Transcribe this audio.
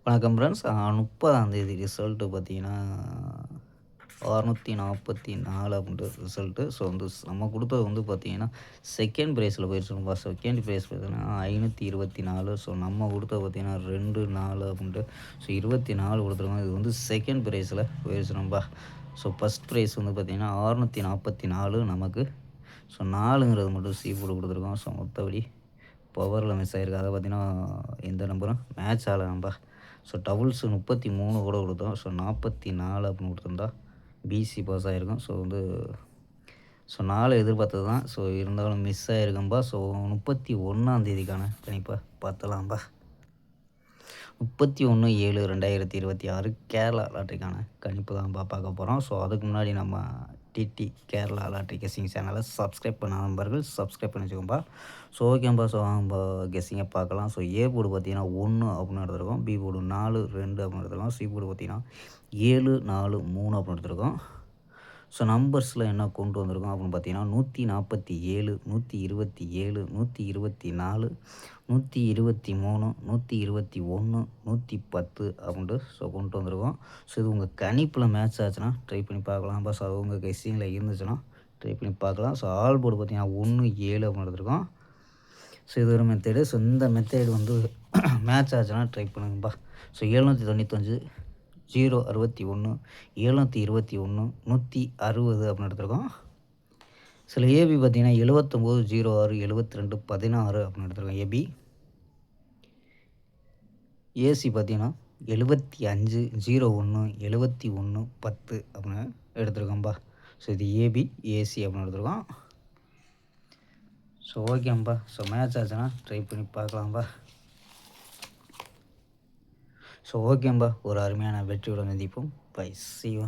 வணக்கம் friends. 30ஆந்தேதி result பார்த்தீங்கன்னா, 644 அப்படின்ட்டு ரிசல்ட்டு. ஸோ நம்ம குடுத்தது பார்த்தீங்கன்னா, செகண்ட் ப்ரைஸில போயிருச்சுப்பா. செகண்ட் ப்ரைஸ் பார்த்தீங்கன்னா 524. ஸோ நம்ம குடுத்தது பார்த்தீங்கன்னா 2, 4 அப்படின்ட்டு. ஸோ 24 குடுத்துருக்கோம். இது செகண்ட் ப்ரைஸில போயிருச்சு நண்பா. ஸோ ஃபர்ஸ்ட் ப்ரைஸ் பார்த்தீங்கன்னா 644 நமக்கு. ஸோ 4ங்கிறது மட்டும் சி போர்டு குடுத்துருக்கோம். ஸோ மொத்தபடி பவரில் மிஸ் ஆயிருக்கு. அதை பார்த்தீங்கன்னா எந்த நம்பரும் மேட்ச் ஆகல நண்பா. ஸோ டபுள்ஸு 33 கூட கொடுத்தோம். ஸோ 44 அப்படின்னு கொடுத்துருந்தா பிசி பாஸ் ஆகிருக்கும். ஸோ 4 எதிர்பார்த்தது தான். ஸோ இருந்தாலும் மிஸ் ஆகிருக்கும்பா. ஸோ 31ஆந்தேதிக்கான கணிப்பை பார்த்தலாம்பா. 31/7/2026 கேரளா லாட்ரிக்கான கணிப்பு தான்ப்பா பார்க்க போகிறோம். ஸோ அதுக்கு முன்னாடி நம்ம டிடி கேரளா லாட்ரி கெஸ்ஸிங் சேனலை சப்ஸ்கிரைப் பண்ண நண்பர்கள் சப்ஸ்கிரைப் பண்ணி வச்சுக்கோம்பா. ஸோ ஓகேம்பா. ஸோ நம்ம கெஸ்ஸிங்கை பார்க்கலாம். ஸோ ஏ போர்டு பார்த்தீங்கன்னா 1 அப்படின்னு எடுத்துருக்கோம். பி போர்டு 4, 2 அப்படின்னு எடுத்துருக்கோம். சி போர்டு பார்த்தீங்கன்னா 7, 4, 3 அப்படின்னு எடுத்துருக்கோம். ஸோ நம்பர்ஸில் என்ன கொண்டு வந்திருக்கோம் அப்படின்னு பார்த்தீங்கன்னா 147, 127, 124, 123, 121, 110 அப்படின்ட்டு கொண்டு வந்திருக்கோம். ஸோ இது உங்கள் கணிப்பில் மேட்ச் ஆச்சுன்னா ட்ரை பண்ணி பார்க்கலாம். பஸ் அது உங்கள் கெஸ்ஸிங்கில் இருந்துச்சுன்னா ட்ரை பண்ணி பார்க்கலாம். ஸோ ஆல் போர்டு பார்த்தீங்கன்னா 1, 7 அப்படின்னு எடுத்துருக்கோம். ஸோ இது ஒரு மெத்தேடு. ஸோ இந்த மெத்தேடு மேட்ச் ஆச்சுன்னா ட்ரை பண்ணுங்கப்பா. ஸோ 795, 061, 721, 160 அப்படின்னு எடுத்துருக்கோம். சில ஏபி பார்த்தீங்கன்னா 79, 06, 72, 16 அப்படின்னு எடுத்துருக்கோம் ஏபி. ஏசி பார்த்தீங்கன்னா 75, 01, 71, 10 அப்படின்னு எடுத்துருக்கோம்ப்பா. ஸோ இது ஏபி, ஏசி அப்படின்னு எடுத்துருக்கோம். ஸோ ஓகேம்பா. ஸோ மேட்ச் ஆச்சுன்னா ட்ரை பண்ணி பார்க்கலாம்ப்பா. ஸோ ஓகேம்பா. ஒரு அருமையான வெற்றியுடன் சந்திப்போம். பை. C you.